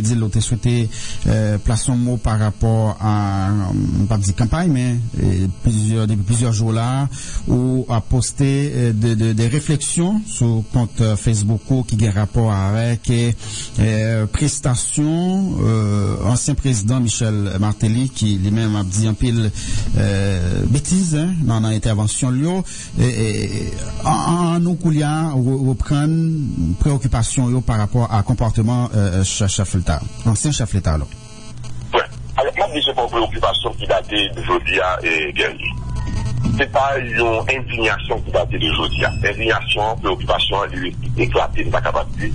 dit l'autre souhaité placer un mot par rapport à pas dire campagne mais depuis plusieurs jours là où a posté des réflexions sur compte Facebook qui a rapport avec prestation ancien président Michel Martelly qui lui-même a dit un pile bêtise dans l'intervention lui en nous coulia reprendre préoccupation par rapport à comportement chef l'État ancien chef l'État là. Ouais. Alors moi j'ai pas préoccupation qui datait d'aujourd'hui et guerrier. C'est pas une indignation qui datait d'aujourd'hui. Indignation, préoccupation, éclatée, de la capacité.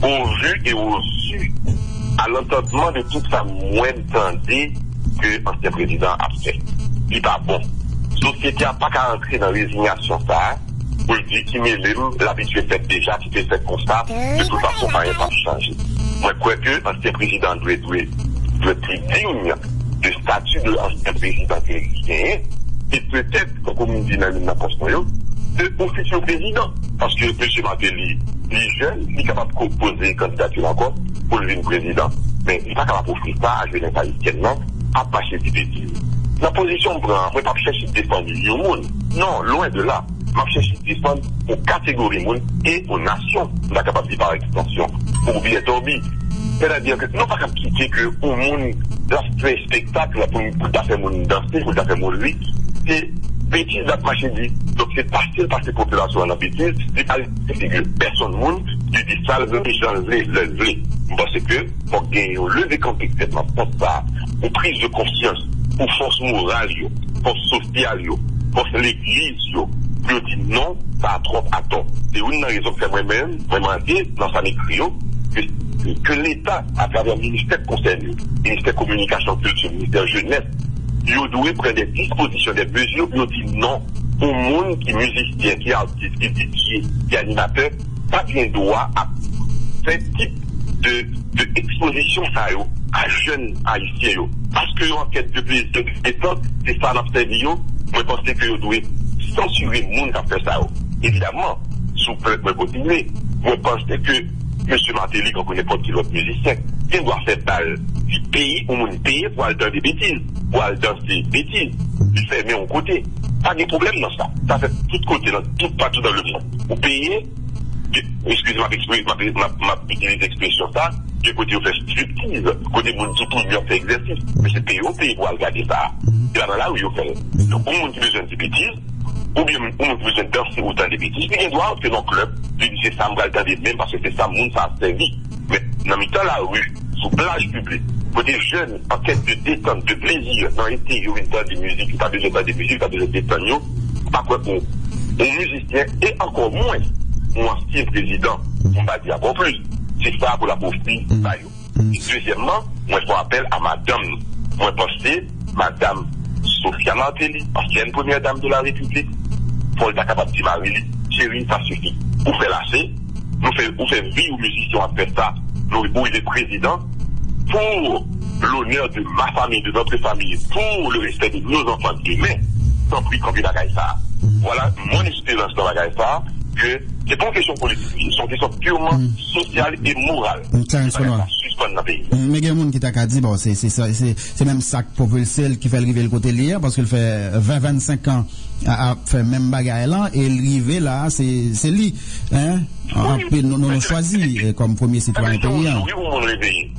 Au vu et au su, à l'entendement de tout ça, moins entendu que l'ancien président a fait. Il n'est pas bon. Société n'a pas qu'à entrer dans la résignation, ça, pour le dire qu'il met l'habitude fait déjà, qui fait cette constat, de toute façon, rien ne va changer. Moi, je crois que l'ancien président doit être digne du statut de l'ancien président américain, et peut-être, comme on dit dans la posture, de officier président. Parce que M. Martelly, il est jeune, il est capable de proposer candidature encore pour le président. Mais il n'est pas capable d'offrir ça à jeunesse haïtienne, non, à pas chez des bêtises. La position prend, moi, pas chercher de défendre le monde. Non, loin de là. Je cherche de défendre aux catégories monde et aux nations. On est capable de par extension. Pour bien dormir. C'est-à-dire que, non pas comme quitter que au monde, l'aspect spectacle, pour faire mon danser, pour faire mon lui, c'est bêtise d'être machine. Donc c'est facile parce que la population en a bêtise, c'est pas que personne monde, qui dit ça, le changer, le parce que, pour gagner, lever complètement, pour ça, pour prise de conscience, pour force morale, force sociale, force l'église, je dis non, ça a trop à tort. C'est une raison que moi-même, vraiment dit, dans sa écrit, que l'État, à travers le ministère concerné, ministère communication culture, ministère jeunesse, il doit prendre des dispositions, des mesures, il dit non, au monde qui est musicien, qui est artiste, qui est DJ, qui est animateur, pas bien droit à ce type de exposition ça à jeunes haïtiens. Parce que en quête de plaisir, c'est ça l'observé, moi je pense que vous devez censurer le monde qui a fait ça. Évidemment, si vous pouvez continuer, moi je pense que M. Martelly, qu'on connaît pas l'autre musicien, il doit faire balle du pays, au monde payer pour aller dans des bêtises, pour aller dans des bêtises. Il fait mais en côté. Pas de problème dans ça. Ça fait tout côté, tout partout dans le monde. Vous payez, excusez-moi, ma petite expression ça, du côté où fait striptease, côté où tout le monde fait exercice. Mais c'est payé au pays pour regarder ça. Et là, là où il fait. Donc, au monde qui a besoin de bêtises, ou bien on a besoin de danser autant de bêtises, puis il doit entrer dans le club, puis c'est ça, on va regarder même parce que c'est ça, le monde, ça a servi. Mais dans le temps, la rue, sous plage publique, pour des jeunes en quête de détente, de plaisir, dans les pays où il y a des musiques, il y a besoin de musique, il y a besoin de détente, pas quoi pour un musicien, et encore moins, un ancien président, on va dire encore plus. C'est ça pour la pauvreté, ça y est. Deuxièmement, moi je fais appel à madame, moi je pense, madame Sophia Martelly, ancienne première dame de la République, pour être capable de dire, Marie, chérie, ça suffit. Vous faites lâcher, vous faites vie aux musiciens à faire ça, où il est président, pour l'honneur de ma famille, de notre famille, pour le respect de nos enfants demain, sans prix comme il a gagné ça. Voilà mon espérance dans la gagné ça, que c'est pas une question politique, c'est une question purement sociale et morale. Mais il y a des gens qui t'a dit, bon, c'est même ça pour le qui fait arriver le côté lié, parce qu'il fait 20-25 ans à faire même bagaille là, et l'arrivée là, c'est lui, hein, nous avons choisi comme premier citoyen paysan. Oui, vous m'en réveillez.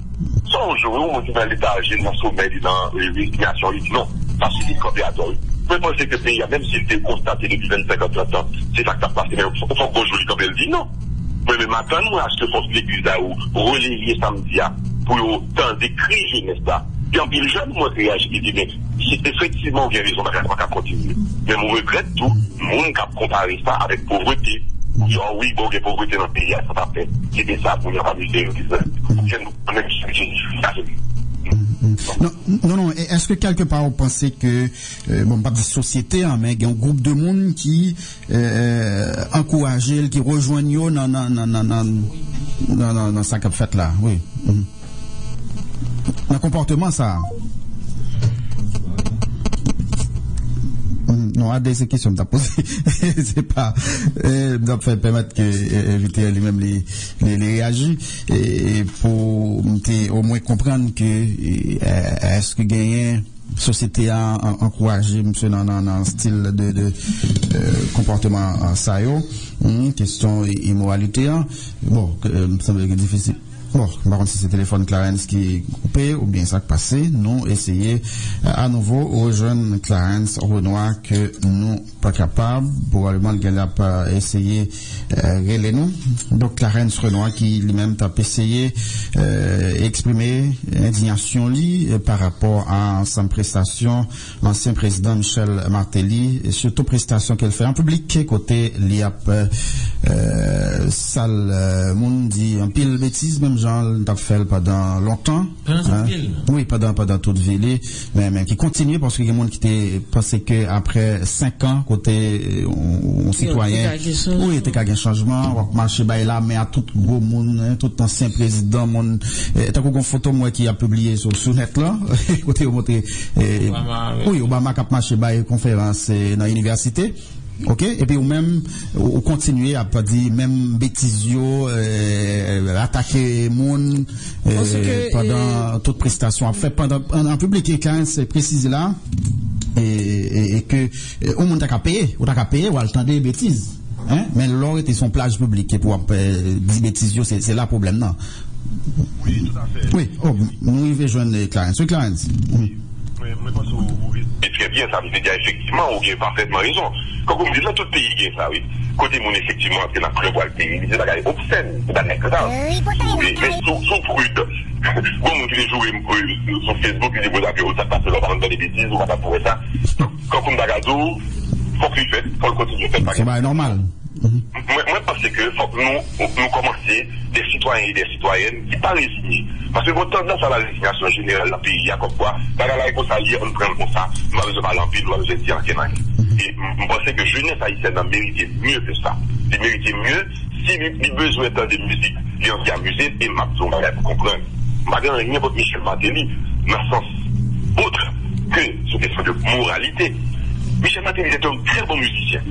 Sans jour, où on dit dans l'état, j'ai dans sommet, dans l'éducation, il dit non, ça suffit comme je pense que le pays, même s'il était constaté depuis 25 ans, 30 ans, c'est ça que ça passe. Mais il faut qu'on joue comme elle dit non. Mais maintenant, moi, à ce que force l'église là, ou relayer samedi, pour autant d'écrire jeunesse là. Puis en pile jeune, moi, réagit, il dit, mais si effectivement, il y a raison, on va continuer. Mais on regrette tout, le monde qui a comparé ça avec pauvreté. On dit, oh oui, bon, il y a pauvreté dans le pays, ça va faire. C'était ça pour nous amuser, on aime ça. Non. Est-ce que quelque part vous pensez que, bon, pas de société, hein, mais il y a un groupe de monde qui encourage, qui rejoignent dans ça qu'a fait là, oui. Un comportement ça. Non, à des questions que tu as posées, c'est pas, donc, fait permettre que, éviter lui-même les réagir, et pour, au moins comprendre que est-ce que gagner société a encouragé monsieur dans un style de comportement ça question immoralité bon ça me semble difficile. Bon, par contre, si c'est le téléphone Clarence qui est coupé ou bien ça qui passé, nous essayons à nouveau aux jeunes Clarence Renoir que nous pas capables, probablement qu'elle a pas essayé régler nous. Donc Clarence Renoir qui lui-même a essayé exprimer indignation lui par rapport à sa prestation l'ancien président Michel Martelly et surtout prestation qu'elle fait en public côté l'IAP sale monde dit un pile bêtise même l'a fait pendant longtemps. Oui, pendant toute ville, mais qui continue parce qu'il y a des gens qui étaient pensé que après 5 ans côté on citoyen, oui, il était qu'un changement, on marcher là, mais à tout gros monde, tout ancien président, monde, t'as une photo moi qui a publié sur net là, côté monté, oui, Obama qui a marché conférence dans l'université. OK, et puis ou même ou continuer à pas dire même bêtisio attaquer monde pendant toute prestation fait pendant en public et quand c'est précisé là et que au monde t'a payé ou attendre des bêtises hein mais l'or était son plage public pour dire bêtisio c'est là problème non. Oui, tout à fait. Oui, nous y joindre Clarence. Oui, Clarence. Oui. Mais pense très bien, ça veut dire effectivement, vous avez parfaitement raison. Quand vous me dites là, tout le pays gagne ça, oui. Côté mon effectivement, c'est la prévoit le pays, c'est la gueule obscène, c'est la nègre ça. Mais sont prudes. Bon, mon qui les joue sur Facebook, ils disent, vous avez ça passe dans des bêtises, ou pas pour ça. Quand vous me regardez, faut qu'il fait, faut le continuer faire. C'est pas normal. Moi, parce que faut que nous commencer des citoyens et des citoyennes qui pas résignés. Parce que votre tendance à la résignation générale dans le pays, il y a comme quoi, dans la qu'on s'allie, on prend comme ça, nous allons parler en pile, nous allons dire en Kénan. Et je pense que jeunesse haïtienne a mérité mieux que ça. Il méritait mieux s'il a besoin de musique, il y a amusé et m'a besoin pour comprendre. Malgré rien votre Michel Martelly, dans le sens autre que sur question de moralité. Michel Martelly est un très bon musicien.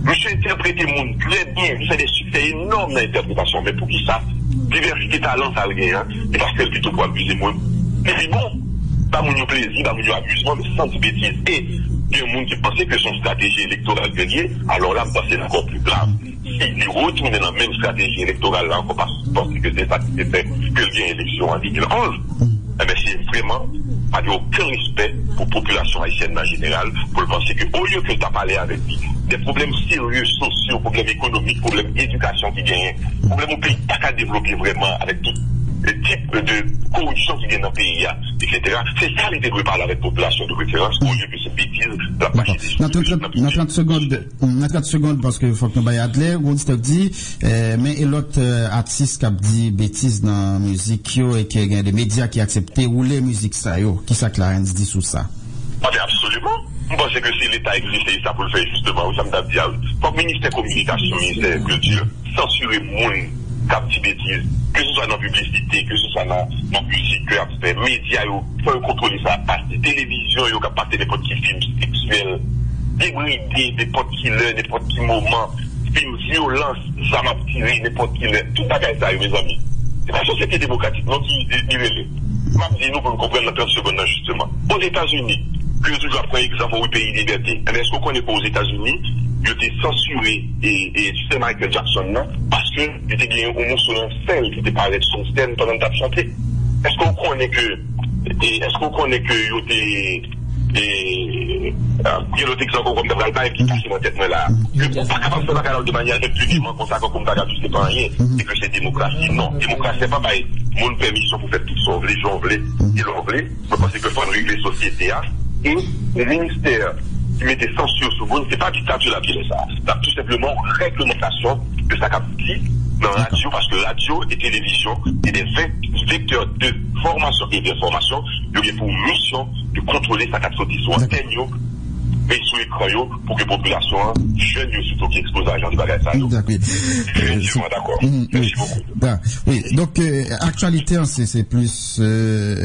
Monsieur interprète le monde très bien, il fait des succès énormes dans l'interprétation, mais pour qui ça? Diversité talent, ça le gagne, hein? Et parce qu'elle plutôt pour abuser moi. Mais c'est bon, pas mon plaisir, pas mon amusement, mais sans bêtise. Et il y a un monde qui pensait que son stratégie électorale gagnait, alors là, c'est encore plus grave. S'il retourne dans la même stratégie électorale là, encore parce que c'est ça qui fait que le gagne l'élection en 2011, eh bien, c'est vraiment, pas aucun respect pour la population haïtienne en général, pour penser que, au lieu que tu as parlé avec lui, des problèmes sérieux, sociaux, problèmes économiques, problèmes d'éducation qui gagnent, problèmes au pays, pas qu'à développer vraiment avec tout le type de corruption qui gagne dans le pays, etc. C'est ça l'idée de parler avec la population de référence, au lieu que ces bêtises, la partie dans 30 secondes, parce que faut que nous baillons Adler, on dit, mais l'autre artiste qui a dit bêtises dans la musique, et qui y a des médias qui acceptent ou les musiques, ça, qui ça Clarence dit sur ça? Absolument. Je pense que si l'État existait, ça pour le faire justement, ça me dit, comme ministère de communication, ministère de culture, censurer monde qui dit bêtises, que ce soit dans la publicité, que ce soit dans la musique, que les médias, il faut contrôler ça, parce que la télévision, il faut passer des petits films sexuels, débridés, des petits killers, des petits moments, films violence, ça m'a tiré, des petits killers, tout ça, mes amis. C'est la société démocratique, non qui est révélée. Je dis nous pour nous comprendre dans 30 secondes, justement. Aux États-Unis, que je dois prendre exemple au pays de liberté. Est-ce qu'on connaît pas aux États-Unis, il a été censuré et tu sais Michael Jackson, non? Parce que il était bien au moins sur un scène qui était parlé de son scène pendant qu'il a chanté. Est-ce qu'on connaît que il y a l'autre exemple comme dans le qui passe dans tête là. Que pour pas capable de faire de manière républicaine comme ça comme ça tu sais pas rien et que c'est démocratie. Non, démocratie c'est pas bail mon permission pour faire tout ça, les gens veulent, ils l'ont voulu. Je pense que faut régler la société et le ministère qui mettait censure sur vous, c'est pas dictature la vie ça. C'est tout simplement réglementation de sa capacité dans la radio, parce que radio et télévision et des vecteurs de formation et d'information, il y a pour mission de contrôler sa capacité sur antenne mais sous écran pour que la population jeune surtout qui expose l'argent de bagages. Effectivement, d'accord. Merci beaucoup. Oui, donc actualité c'est plus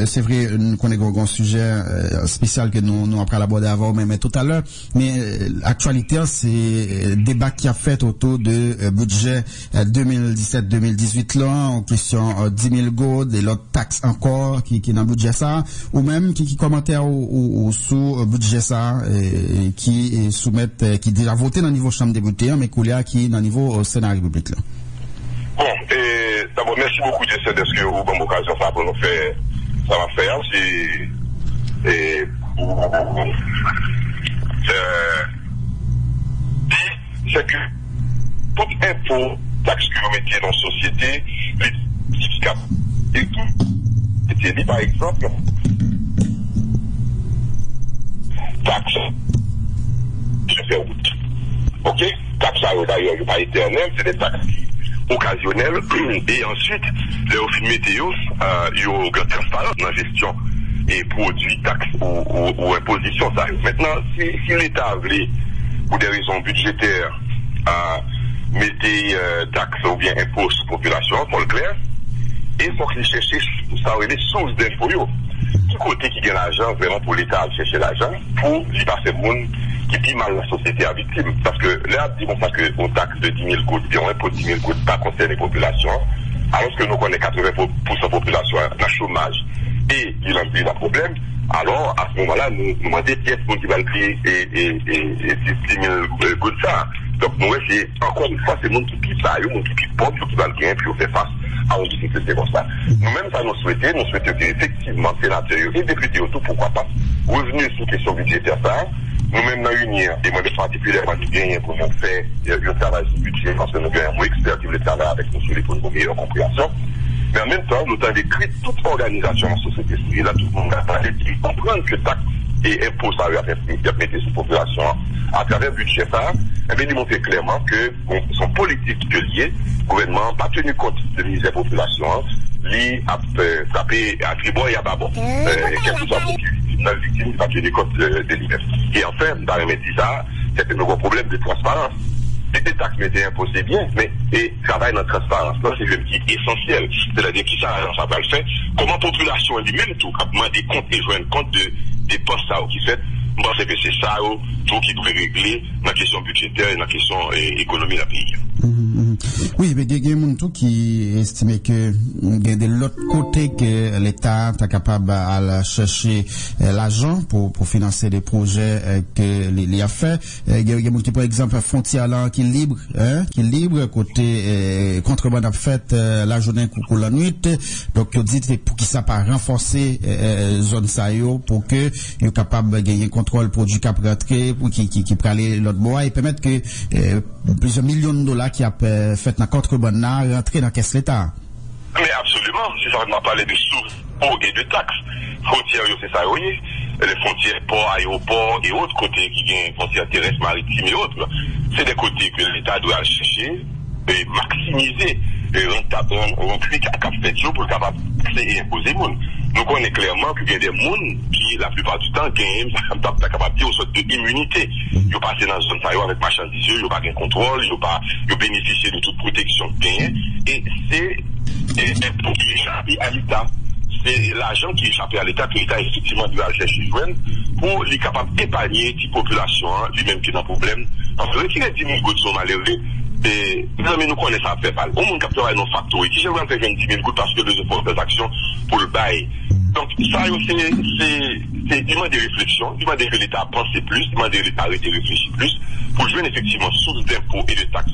c'est vrai qu'on est un sujet spécial que nous après l'aborder avant mais tout à l'heure, mais actualité c'est débat qui a fait autour de budget 2017-2018 là en question 10 000 gourdes et l'autre taxe encore qui dans le budget ça ou même qui commentaire ou sous budget ça qui soumettent qui déjà voté dans le niveau chambre des députés mais qui dans le niveau Sénat République là. Bon, d'abord merci beaucoup de ce que vous avez l'occasion ça pour nous faire ça va faire c'est que toute impôt taxe que vous mettez dans la société et tout c'était dit par exemple taxe je fais route ok taxe d'ailleurs il n'est pas éternel c'est des taxes occasionnelles et ensuite les films météo il y a une grande transparence dans la gestion et produits taxes ou impositions ça maintenant si l'État voulait pour des raisons budgétaires mettre taxes ou bien impôts sur la population pour le clair et il faut qu'il cherche ça les sources d'infos qui côté qui gagne l'argent vraiment pour l'État à chercher l'argent pour lui passer le monde qui pille mal la société à victime parce que là dit bon ça que on taxe de 10 000 gouttes bien on impôt 10 000 gouttes pas concerne les populations alors que nous connaissons 80% de la population dans le chômage et il a un problème alors à ce moment-là nous demandons qui est-ce qui va le créer et 10 000 gouttes ça donc nous c'est encore une fois c'est le monde qui pille ça le monde qui pille pauvre qui va le créer puis on fait face à une difficulté comme ça. Nous-mêmes, ça nous souhaitons qu'effectivement, sénateurs et députés autour, pourquoi pas, revenir sur question budgétaire ça, nous-mêmes, nous unir, et moi, particulièrement, nous gagnons pour nous faire un travail sur le budget, parce que nous gagnons experts qui veulent travailler avec nous sur les pour une meilleure compréhension. Mais en même temps, nous avons décrit toute organisation en société civile, là, tout le monde a parlé, qui comprennent que taxes et impôts, ça va mettre sur la population à travers le budget ça, et bien, démontrer clairement que son politique que lié, le gouvernement n'a pas tenu compte de la misère population, lui a frappé à tribord et à babon. Quel que soit la victime, il n'a pas tenu compte de lui. Et enfin, dans le métier ça, c'est un nouveau problème de transparence. Les taxes mettaient impôts, c'est bien, mais et travail dans la transparence, là, c'est le qui est essentiel. C'est-à-dire qui ça va le faire. Comment la population lui-même tout, a demandé compte et joindre compte des postes ça qui fait. Je pense que c'est ça tout qui doit régler dans la question budgétaire et dans la question économie de la pays. Oui, mais il y a des gens qui estiment que de l'autre côté que l'État est capable de chercher l'argent pour financer des projets que l'État a fait. Il y a des gens qui, par exemple, frontière là qui est libre, côté contrebande a fait la journée coucou la nuit. Donc, on dit pour qui ça pas renforcer zone ça pour que ils soient capables de gagner contrôle produit cap rentrer pour qui peut aller l'autre bois et permettre que plusieurs millions de dollars qui a fait dans contrebande rentrer dans caisse l'État. Mais absolument, c'est ça qu'on a parlé de sources et de taxes. Frontières, c'est ça, oui. Les frontières, ports, aéroports et autres côtés qui gagnent frontières terrestres, maritimes et autres. C'est des côtés que l'État doit chercher et maximiser un public à cap fait pour le capable et imposer monde. Nous connaissons clairement qu'il y a des gens qui, la plupart du temps, gagnent capable de sorte d'immunité. Ils passent dans une zone avec marchandises, ils n'ont pas de contrôle, ils bénéficient de toute protection gagnée. Et c'est l'impôt qui échappe à l'État. C'est l'argent qui échappe à l'État que l'État effectivement doit chercher joindre pour les capables d'épargner les populations, lui-même qui est dans le problème. Parce que retirer 10 000 gouttes sont malheureux. Et nous connaissons ça fait mal. Au monde capteur nos facteurs. Qui j'ai rentré 10 000 gouttes parce que les efforts des actions pour le bail. Donc, ça, c'est demander des réflexions, demander que l'État pense plus, demander que l'État arrête de réfléchir plus, pour jouer effectivement source d'impôts et de taxes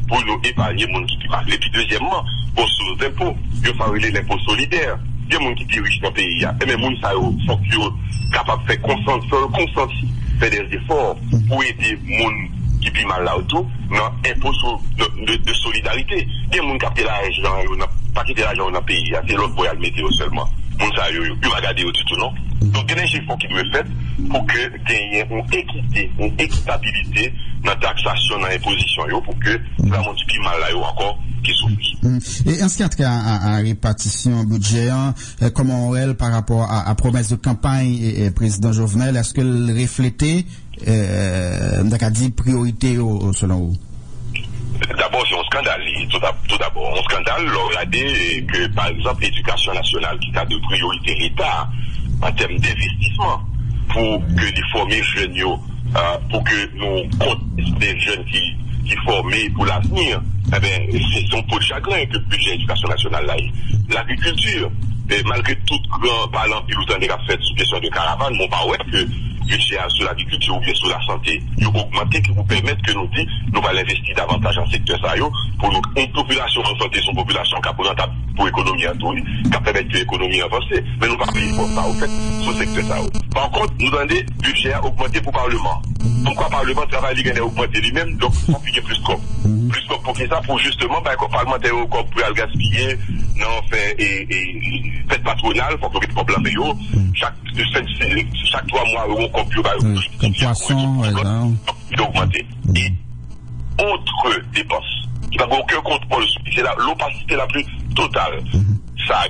pour nous épargner les gens qui parlent. Et puis, deuxièmement, pour source d'impôts, il faut faire l'impôt solidaire. Il y a des gens qui sont riches dans le pays. Et même les gens qui sont capables de faire consentir, faire des efforts pour aider les gens qui vivent mal là autour, non, impôt de solidarité. Il y a des gens qui ont l'argent, pas quitter l'argent dans le pays, c'est l'autre pour y aller météo seulement. Mon ça, il va regarder au tout, non? Donc, il y a des efforts qui doivent être faits pour que gagner une équité, une équitabilité dans la taxation, dans l'imposition, pour que la monde qui mal là, encore, qui souffre. Et en ce qui a trait à répartition budget, comment on est par rapport à promesse de campagne et président Jovenel, est-ce que le reflété d'accord, dit priorité selon vous? D'abord, c'est un scandale. Tout d'abord, un scandale, regardez que, par exemple, l'éducation nationale, qui a de priorité l'État en termes d'investissement, pour que les formés jeunes, pour que nous comptons des jeunes qui formés pour l'avenir, eh bien, c'est son pot de chagrin que le budget de l'éducation nationale là. L'agriculture, malgré tout grand parlant pilotant des fait sous question de caravane, mon pas ouais que budget sur l'agriculture ou bien sur la santé, il a augmenté qui vous permettent que nous dit, nous allons investir davantage en secteur ça, pour nous, une population en santé, son population qui est rentable pour l'économie en tout, qui permet que l'économie avance, mais nous ne pouvons pas payer pour ça, au fait, sur le secteur ça. Par contre, nous avons des budgets augmentés pour le Parlement. Pourquoi le Parlement travaille, il a augmenté lui-même, donc il faut payer plus de plus de pour ça, pour justement, ben, quand le parlementaire au corps pour gaspiller, non, fait patronale, pour que le problème est chaque 3 mois, on compte comme poisson, il a augmenté. Et autre dépense, qui n'a aucun contrôle, c'est l'opacité la plus totale. Ça,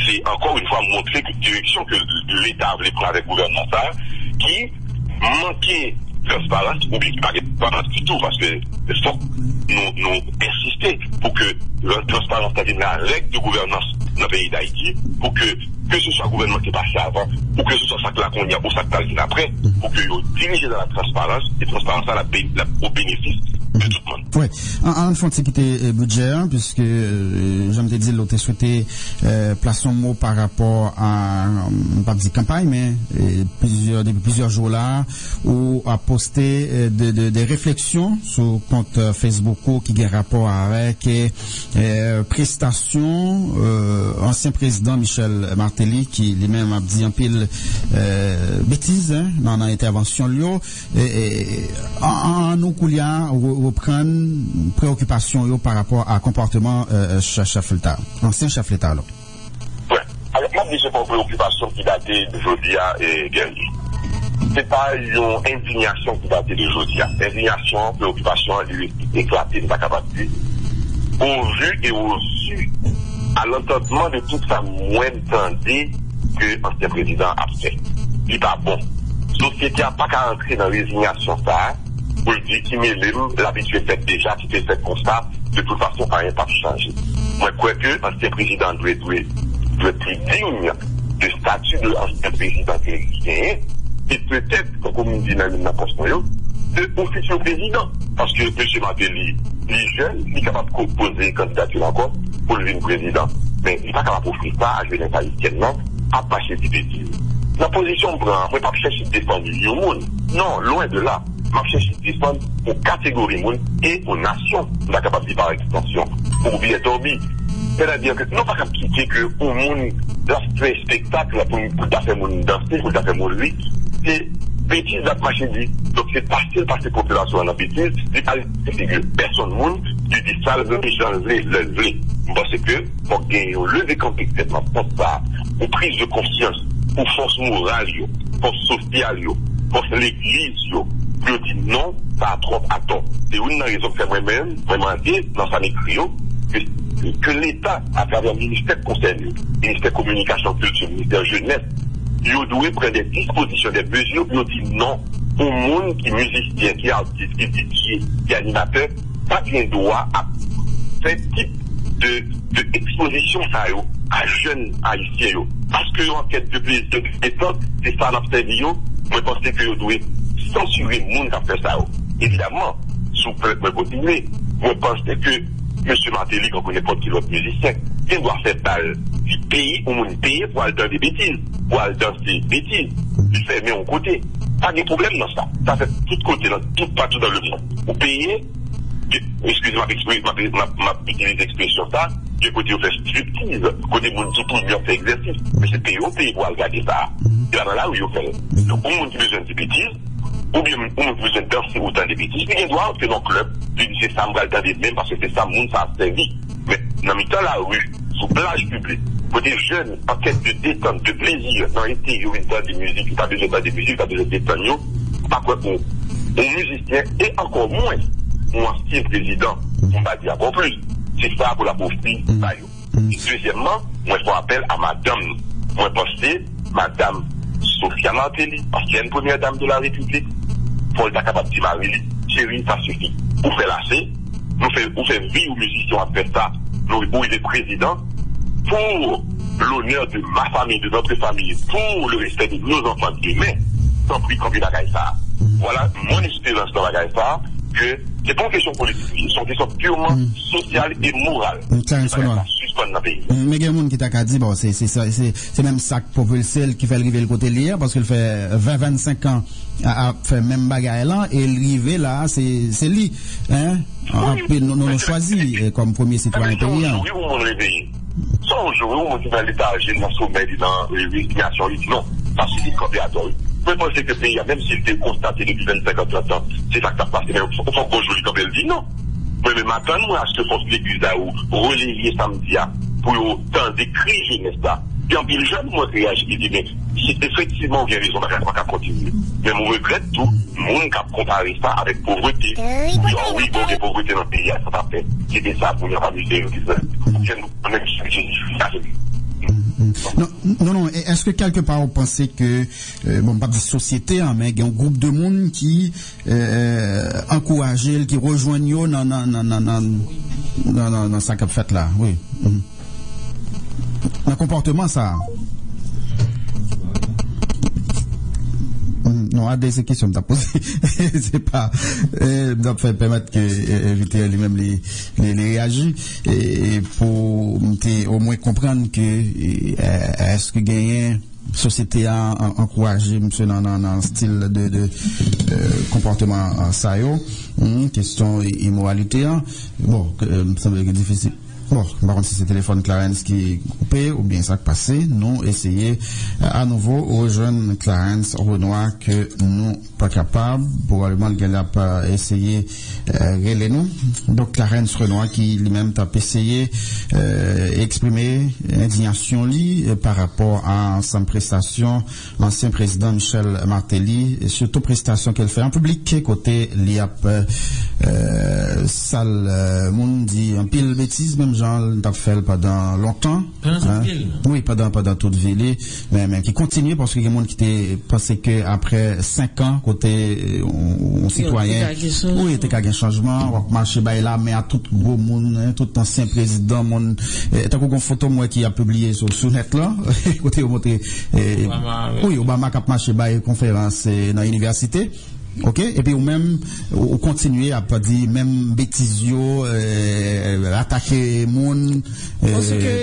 c'est encore une fois montrer que direction que l'État voulait prendre avec le gouvernement, qui manquait transparence, ou bien qui pas transparence du tout, parce que il faut nous insister pour que la transparence devienne la règle de gouvernance dans le pays d'Haïti, pour que ce soit le gouvernement qui est passé avant, pour que ce soit ça que la qu'on y a, ou ça que qui est après, pour que vous dirigez dans la transparence, et transparence au bénéfice de tout le monde. Oui, en fond, c'est quitter budget, puisque, j'aime te dire, l'autre souhaité, placer un mot par rapport à, pas dire campagne, mais, depuis plusieurs jours là, où a posté des réflexions sur compte Facebook qui a rapport avec, prestations, ancien président Michel Martelly, qui lui-même a dit un pile, bêtise, dans l'intervention, en nous couliant, reprendre préoccupation par rapport à comportement chef l'État, ancien chef l'État là. Ouais. Alors moi je pas préoccupation qui datait d'aujourd'hui et guerrier. C'est pas une indignation qui datait d'aujourd'hui. Indignation, préoccupation, éclatée, pas capable. Au vu et au su, à l'entendement de tout ça, moins entendu que l'ancien président a fait. Il n'est pas bon. Société n'a pas qu'à entrer dans la résignation ça. Pour le dire qui m'élève, l'habitude fait déjà, qui fait fait constat, de toute façon, rien pas changé. Moi, quoi que, l'ancien président doit être plus digne de statut de l'ancien président américain, et peut-être, comme on dit dans la poste, de futur président. Parce que M. Martelly, il est jeune, il est capable de proposer une candidature encore pour le président. Mais il n'est pas capable d'offrir ça à jeunesse haïtienne, non, à passer des bêtises. La position prend, moi, pas chercher de défendre le monde. Non, loin de là. Je cherche à défendre aux catégories monde et aux nations, on est capable de dire par extension, pour bien dormir. C'est-à-dire que non pas capable de quitter que au monde, l'aspect spectacle, pour faire mon danser, pour faire mon lui, c'est bêtise la machine dit. Donc c'est facile parce que la population en a bêtise, c'est pas figure. Personne monde, tu dis ça, le changer, le vrai. Parce que, pour gagner, lever complètement, pour ça, pour prise de conscience, pour force morale, force sociale, force l'église, je dis non, ça a trop à tort. C'est une raison que moi-même, vraiment dit, dans sa écrit, que l'État, à travers le ministère concerné, ministère communication culture, ministère jeunesse, il doit prendre des dispositions, des mesures, il dit non, au monde qui est musicien, qui est artiste, qui est DJ, qui est animateur, pas bien droit à ce type de exposition à jeunes haïtiens. Parce que en quête de plaisir, c'est ça l'observé, moi je pense que vous devez censurer le monde qui a fait ça. Évidemment, si vous pouvez continuer, moi je pense que M. Martelly, qu'on connaît pas qui l'autre musicien, il doit faire balle du pays, au monde paye pour aller dans des bêtises, pour aller dans des bêtises. Il fait mais en côté. Pas de problème dans ça. Ça fait tout côté, partout dans le monde. Vous payez, excusez-moi, ma petite expression ça, du côté où fait striptease, côté monde tout le monde fait exercice. Mais c'est payé au pays pour regarder ça. Et là, là où il fait. Donc, au monde qui a besoin de bêtises, ou bien on a besoin de danser autant de bêtises, mais il doit entrer dans le club, c'est ça, on va le garder même parce que c'est ça, monde, ça a servi. Mais dans le temps, la rue, sur plage publique, pour des jeunes en quête de détente, de plaisir, dans l'été, il y a une temps de musique, pas besoin de musique, pas besoin de détente, pas quoi pour un musicien, et encore moins, mon ancien président, on va dire encore plus. C'est ça pour la pauvre fille, deuxièmement, moi, je fais appel à madame, moi, pensez, madame Sophia Martelly, ancienne première dame de la République, Paul est capable de dire Marie, chérie, ça suffit. Vous faites lâcher, vous faites vie aux musiciens à faire ça, nous, vous êtes président, pour l'honneur de ma famille, de notre famille, pour le respect de nos enfants humains, sans prix comme il a gagné ça. Voilà mon espérance dans la gagne ça, que c'est pas une question politique, c'est une question purement sociale et morale. Mais il y a des gens qui t'a dit, bon, c'est même ça que propulsé qui fait arriver le côté lié, parce qu'il fait 20-25 ans à faire même bagaille là, et l'arrivée là, c'est lui, hein? Nous l'avons choisi comme premier citoyen paysan. Sans aujourd'hui, on dit dans l'état, j'ai dans sommet, dans les résignations, il dit non, ça suffit comme béatoire. Je pense que le pays, même s'il était constaté depuis 25 ans, c'est ça que ça passe. Mais on faut qu'aujourd'hui, comme elle dit, non. Mais maintenant, nous, à ce que l'église là, ou relayer samedi, pour autant d'écrire jeunesse là. Puis en plus, les jeunes, moi, réagissent, ils disent, mais si effectivement, il y a raison, on va pas continuer. Mais on regrette tout, le monde qui a comparé ça avec pauvreté. Oui, bon, les pauvretés dans le pays, ça t'a fait. C'était ça pour nous amuser, Non. Est-ce que quelque part vous pensez que, bon, pas de société, hein, mais il y a un groupe de monde qui encourage, qui rejoignent dans ça qu'a fait là, oui. Un comportement ça. Non, à des questions que tu as posées, c'est pas, ça peut permettre que, éviter lui-même les réagir, et pour, au moins comprendre que, est-ce que gagner, société a encouragé, monsieur, dans un style de comportement, ça, question immoralité, bon, ça semble difficile. Bon, par contre, si c'est le téléphone Clarence qui est coupé, ou bien ça qui passe, nous essayons à nouveau aux jeunes Clarence Renoir que nous pas capables, probablement qu'elle a pas essayé relever nous. Donc Clarence Renoir qui lui-même a essayé exprimer indignation par rapport à sa prestation, l'ancien président Michel Martelly, et surtout prestation qu'elle fait en public, côté l'IAP sale monde dit un pile bêtise, même Jean l'a fait pendant longtemps. Oui, pendant toute ville, mais qui continue parce qu'il y a des gens qui pensé que après 5 ans côté on citoyen, oui, il était qu'un changement, on marcher là, mais à tout gros monde, tout ancien président, monde, t'as une photo moi qui a publié sur net là, côté au monté, oui, Obama qui a marché by conférence dans l'université. OK, et puis ou même ou continuer à pas dire même bêtisio attaquer monde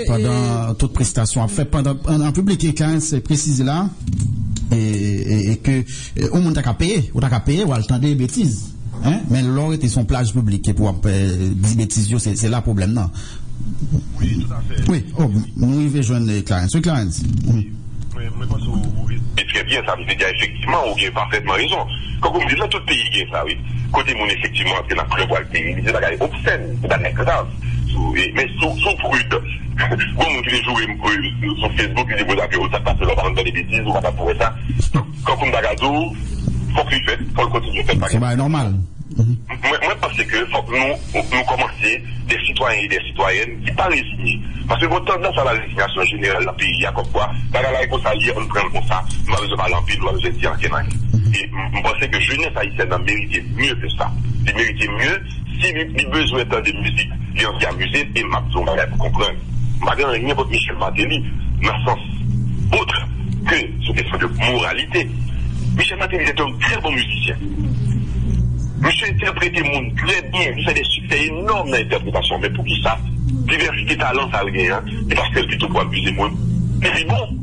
pendant toute prestation à fait pendant en public et quand c'est précisé là et que au monde t'a payé ou attendre des bêtises hein, mais l'or était son plage publique pour dire bêtisio c'est là problème non. Oui, tout à fait. Oui, nous y joindre Clarence. Oui, Clarence. Oui. Mais parce que vous très bien, ça veut dire effectivement, vous avez parfaitement raison. Quand vous me dites là, tout le pays gagne ça, oui. Côté mon effectivement, c'est la prévoit le pays, c'est la obscène, c'est la grave. Mais sous prude. Bon, mon qui les joue sur Facebook, ils disent, vous avez ça passe là, par exemple, des bêtises, ou pas pour ça. Quand vous me regardez, faut qu'il fait, faut le continuer à faire. C'est pas normal. Moi, parce que faut que nous commencer des citoyens et des citoyennes qui pas résignés. Parce que votre tendance à la résignation générale dans le pays, il y a comme quoi, dans la loi on prend comme ça, nous allons pas l'empile, nous allons dire en Kénan. Et je pense que jeunesse haïtienne a mérité mieux que ça. Il mérite mieux si il besoin de musique, il y a amusé et m'a besoin de comprendre. Malgré rien pour Michel Martelly, dans le sens autre que sur question de moralité. Michel Martelly est un très bon musicien. Monsieur interprète le monde très bien, il fait des succès énormes dans l'interprétation, mais pour qui ça, diversité de talent, ça le gagne, et parce que plutôt pour abuser moins. Mais c'est bon,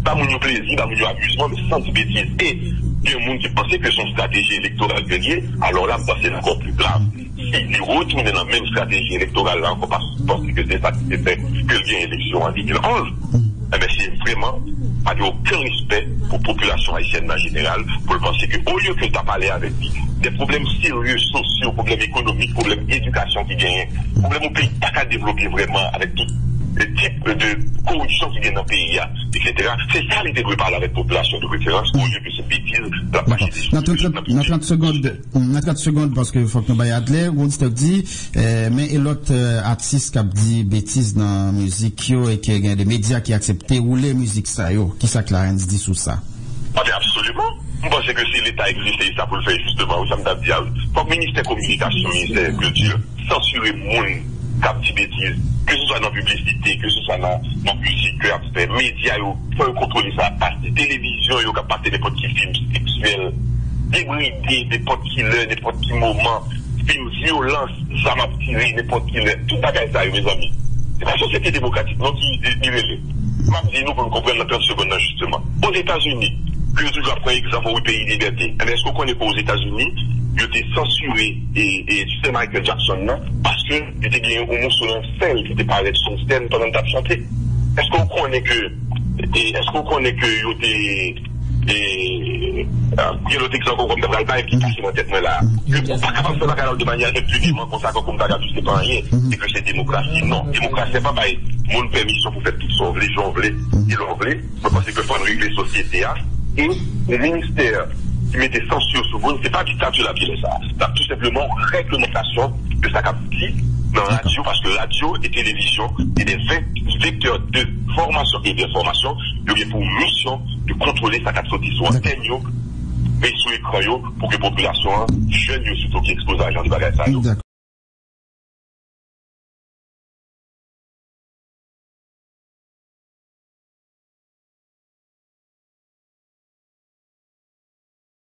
pas mon plaisir, pas mon amusement, mais sans bêtise. Et il y a un monde qui pensait que son stratégie électorale gagnait, alors là, c'est encore plus grave. S'il retourne dans la même stratégie électorale, là, encore parce que c'est ça qui s'est fait, que le gain élection en 2011, eh bien, c'est vraiment, pas aucun respect pour la population haïtienne en général, pour le penser que, au lieu que tu as parlé avec lui, des problèmes sérieux, sociaux, problèmes économiques, problèmes d'éducation qui gagnent, problèmes au pays, t'as qu'à développer vraiment avec tout le type de corruption qui gagne dans le pays, etc. C'est ça l'idée de parler avec la population de référence, au lieu que ces bêtises, la dans 30 secondes, parce qu'il faut que nous baillons on dit, mais l'autre artiste qui a dit bêtises dans la musique, et qui y a des médias qui acceptent rouler musique, ça, qui ça Clarence dit sur ça? Absolument. Je pense que c'est l'État existe ça pour le faire justement. Ça me dit, comme ministère de communication, ministère de culture, censurer mon cap de bêtises, que ce soit dans la publicité, que ce soit dans la musique, que les médias, il faut contrôler ça. La télévision, il faut passer n'importe qui film sexuel, débridé, n'importe qui l'heure, n'importe qui moment, film violence, ça m'a tiré, n'importe qui l'heure. Tout ça, mes amis. C'est la société démocratique, non, qui est nivellée. M'a dit, nous, pour comprendre la 30 secondes, justement. Aux États-Unis, que je dois prendre exemple au pays de liberté. Mais est-ce qu'on connaît qu'aux États-Unis, il était censuré et tu sais Michael Jackson, non? Parce que il était gagné au monde sur un scène qui était parlé de son scène pendant que tu as chanté. Est-ce qu'on connaît que il y a l'autre exemple comme Gabriel qui passe dans la tête là. Pas capable de faire de manière impunément comme ça comme ça c'est pas rien. C'est que c'est démocratie. Non, démocratie c'est pas mon permission pour faire tout ça, les gens veulent, ils l'ont voulu. Je pense qu'il faut régler la société et le ministère qui mettait censure sur vous, c'est pas dictature la pile ça. C'est tout simplement réglementation de sa capacité dans la radio, parce que radio et télévision est des vecteurs de formation et d'information, il y a pour mission de contrôler sa capacité sur antenne et sur l'écran pour que la population, jeunes surtout qui exposent à l'agent de bagages.